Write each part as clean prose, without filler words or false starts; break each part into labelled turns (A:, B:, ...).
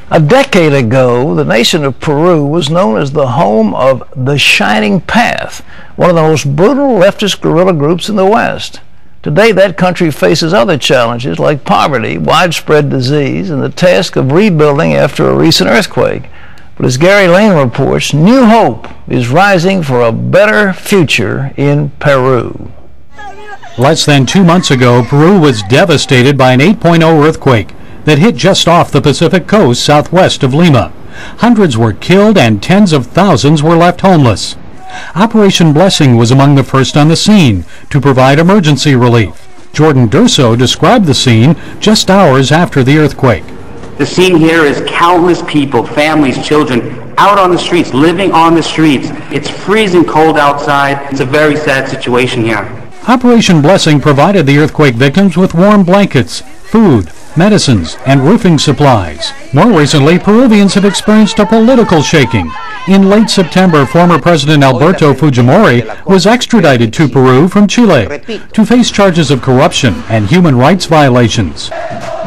A: A decade ago, the nation of Peru was known as the home of the Shining Path, one of the most brutal leftist guerrilla groups in the West. Today, that country faces other challenges like poverty, widespread disease, and the task of rebuilding after a recent earthquake. But as Gary Lane reports, new hope is rising for a better future in Peru.
B: Less than 2 months ago, Peru was devastated by an 8.0 earthquake that hit just off the Pacific coast southwest of Lima. Hundreds were killed and tens of thousands were left homeless. Operation Blessing was among the first on the scene to provide emergency relief. Jordan Durso described the scene just hours after the earthquake.
C: The scene here is countless people, families, children, out on the streets, living on the streets. It's freezing cold outside. It's a very sad situation here.
B: Operation Blessing provided the earthquake victims with warm blankets, food, medicines, and roofing supplies. More recently, Peruvians have experienced a political shaking. In late September, former President Alberto Fujimori was extradited to Peru from Chile to face charges of corruption and human rights violations.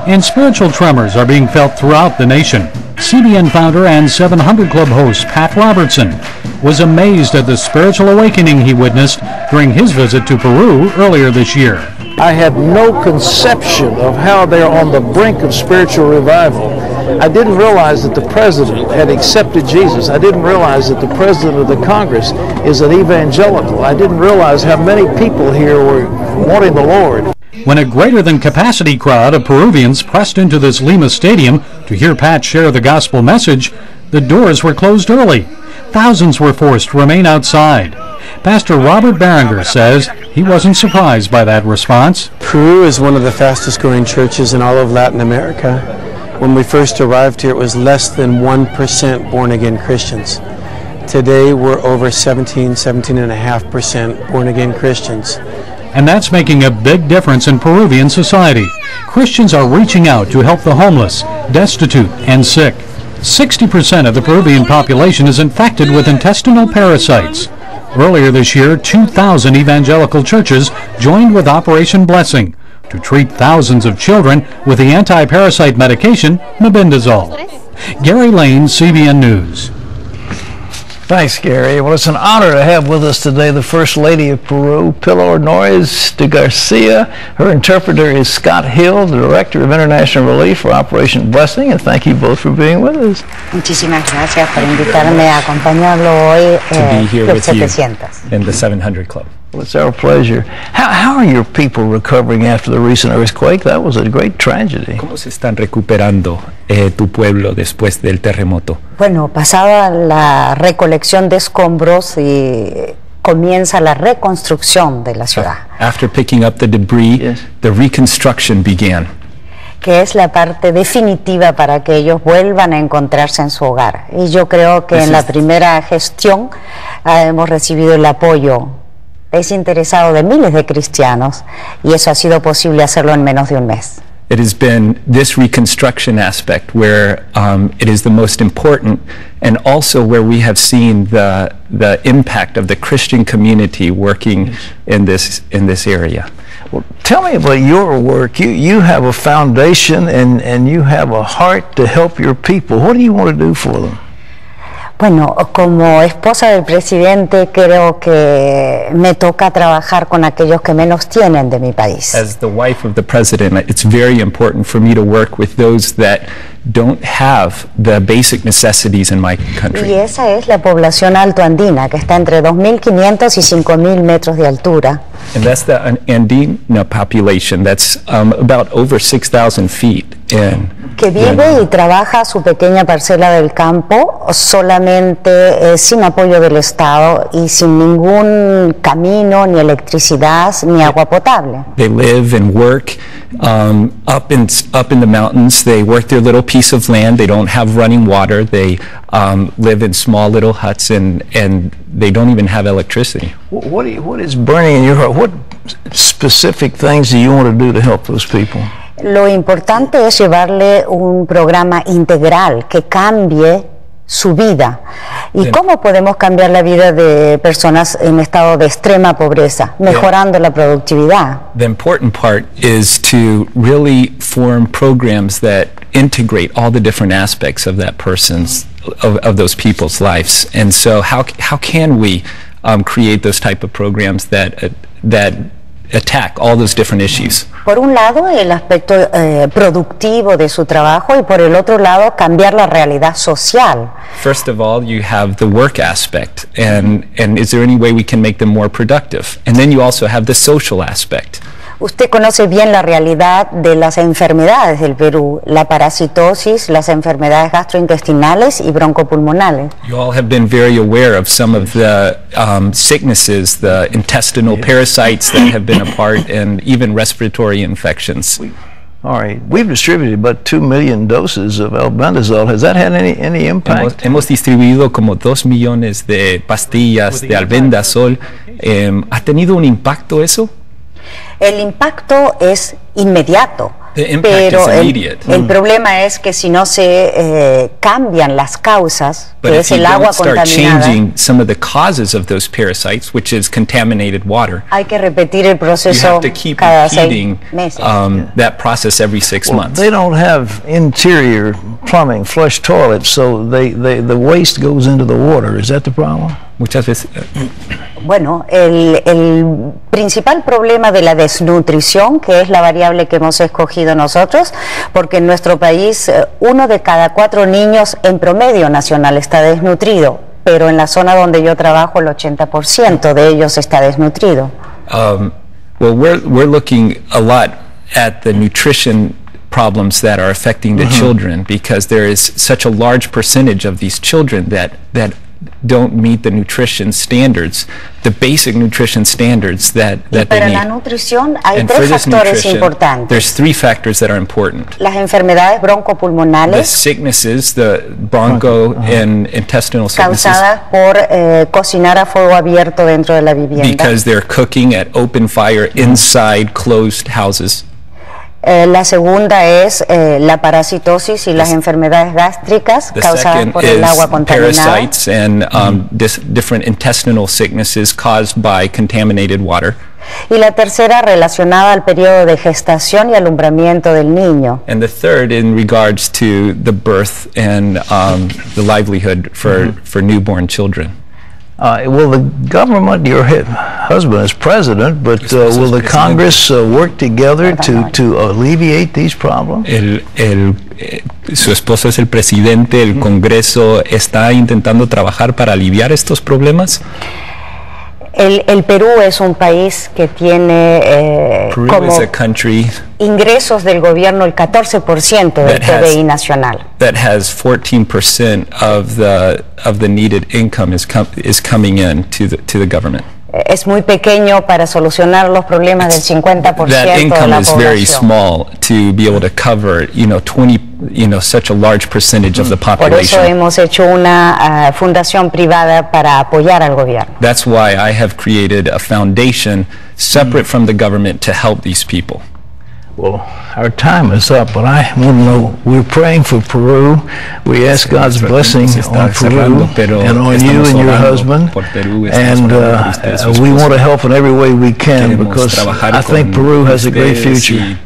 B: And spiritual tremors are being felt throughout the nation. CBN founder and 700 Club host Pat Robertson was amazed at the spiritual awakening he witnessed during his visit to Peru earlier this year.
A: I had no conception of how they're on the brink of spiritual revival. I didn't realize that the president had accepted Jesus. I didn't realize that the president of the Congress is an evangelical. I didn't realize how many people here were wanting the Lord.
B: When a greater-than-capacity crowd of Peruvians pressed into this Lima stadium to hear Pat share the gospel message, the doors were closed early. Thousands were forced to remain outside. Pastor Robert Berenger says he wasn't surprised by that response.
D: Peru is one of the fastest-growing churches in all of Latin America. When we first arrived here, it was less than 1% born-again Christians. Today, we're over 17.5% born-again Christians.
B: And that's making a big difference in Peruvian society. Christians are reaching out to help the homeless, destitute, and sick. 60% of the Peruvian population is infected with intestinal parasites. Earlier this year, 2,000 evangelical churches joined with Operation Blessing to treat thousands of children with the anti-parasite medication mebendazole. Gary Lane, CBN News.
A: Thanks, Gary. Well, it's an honor to have with us today the First Lady of Peru, Pilar Nores de Garcia. Her interpreter is Scott Hill, the Director of International Relief for Operation Blessing, and thank you both for being with us.
E: Muchísimas gracias por invitarme a acompañarlo hoy
F: to be here with
E: 700.
F: You in the 700 Club.
A: Well, it's our pleasure. How are your people recovering after the recent earthquake? That was a great tragedy.
F: ¿Cómo se están recuperando tu pueblo después del terremoto?
E: Bueno, pasada la recolección de escombros y comienza la reconstrucción de la ciudad.
F: After picking up the debris, yes, the reconstruction began.
E: Que es la parte definitiva para que ellos vuelvan a encontrarse en su hogar. Y yo creo que en la primera gestión hemos recibido el apoyo desinteresado de miles de cristianos, y eso ha sido posible hacerlo en menos de un mes.
F: It has been this reconstruction aspect where it is the most important, and also where we have seen the impact of the Christian community working in this area.
A: Well, tell me about your work. You have a foundation and you have a heart to help your people. What do you want to do for them?
E: Bueno, como esposa del presidente creo que me toca trabajar con aquellos que menos tienen de mi país.
F: As the wife of the president, it's very important for me to work with those that don't have the basic necessities in my country.
E: Y esa es la población altoandina, que está entre 2.500 y 5.000 metros de altura.
F: And that's the Andina population. That's about over 6,000 feet.
E: Que vive y trabaja su pequeña parcela del campo solamente sin apoyo del Estado y sin ningún camino, ni electricidad, ni agua potable.
F: They live and work up in the mountains. They work their little piece of land. They don't have running water. They live in small little huts, and they don't even have electricity.
A: What is burning in your heart? What specific things do you want to do to help those people?
E: Lo importante es llevarle un programa integral que cambie su vida. ¿Y cómo podemos cambiar la vida de personas en estado de extrema pobreza? Mejorando la productividad.
F: The important part is to really form programs that integrate all the different aspects of that person's, of those people's lives. And so how can we create those type of programs that attack all those different issues?
E: Por un lado, el aspecto productivo de su trabajo y por el otro lado, cambiar la realidad social.
F: First of all, you have the work aspect, and is there any way we can make them more productive? And then you also have the social aspect.
E: Usted conoce bien la realidad de las enfermedades del Perú, la parasitosis, las enfermedades gastrointestinales y broncopulmonales.
F: You all have been very aware of some of the sicknesses, the intestinal parasites that have been a part, and even respiratory infections.
A: All right, we've distributed about 2 million doses of albendazole. Has that had any impact?
F: Hemos distribuido como 2 millones de pastillas de albendazole. ¿Ha tenido un impacto eso?
E: El impacto es inmediato, pero el problema es que si no se cambian las causas, que es el agua contaminada,
F: some of the causes of those parasites, which is contaminated water,
E: hay que repetir el proceso cada 6 meses.
F: That process every 6 months.
A: They don't have interior plumbing, flush toilets, so the waste goes into the water. Is that the problem?
F: Muchas veces.
E: Bueno, el principal problema de la desnutrición, que es la variable que hemos escogido nosotros, porque en nuestro país 1 de cada 4 niños en promedio nacional está desnutrido, pero en la zona donde yo trabajo el 80% de ellos está desnutrido.
F: Well, we're looking a lot at the nutrition problems that are affecting the children, because there is such a large percentage of these children that don't meet the nutrition standards, the basic nutrition standards that they
E: para
F: need.
E: la nutrición hay
F: And
E: 3
F: for this
E: factores
F: nutrition,
E: importantes.
F: there's 3 factors that are important.
E: Las enfermedades
F: The
E: broncopulmonales
F: sicknesses, the broncho and intestinal sicknesses,
E: causadas por cocinar a fuego abierto dentro de la vivienda.
F: because they're cooking at open fire inside closed houses.
E: La segunda es la parasitosis y las enfermedades gástricas
F: The
E: causadas
F: second
E: por el agua
F: is
E: contaminada.
F: parasites and different intestinal sicknesses caused by contaminated water.
E: Y la tercera relacionada al periodo de gestación y alumbramiento del niño.
F: And the third in regards to the birth and the livelihood for newborn children.
A: Will the government, your husband is president, but will the Congress work together to alleviate these problems?
F: Su esposo es el presidente, el Congreso está intentando trabajar para aliviar estos problemas.
E: El Perú es un país que tiene como ingresos del gobierno el 14% del PBI nacional.
F: That has 14% of the needed income is coming in to the government.
E: Es muy pequeño para solucionar los problemas del 50%
F: that income
E: de la
F: is
E: población.
F: very small to be able to cover, such a large percentage of the population.
E: Por eso hemos hecho una fundación privada para apoyar al gobierno.
F: That's why I have created a foundation separate from the government to help these people.
A: Well, our time is up, but I want to know, we're praying for Peru. We ask God's blessing on Peru and on you and your husband. And we want to help in every way we can, because I think Peru has a great future.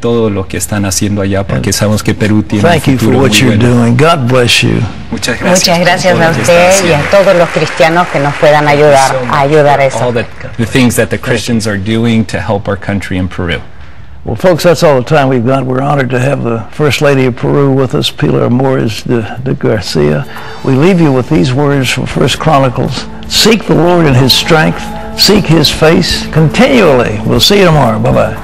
A: Thank you for what you're doing. God bless you.
E: Muchas gracias a usted y a todos los cristianos que nos puedan ayudar a ayudar a eso.
F: All the things that the Christians are doing to help our country in Peru.
A: Well, folks, that's all the time we've got. We're honored to have the First Lady of Peru with us, Pilar Nores de Garcia. We leave you with these words from 1 Chronicles. Seek the Lord in His strength. Seek His face continually. We'll see you tomorrow. Bye-bye.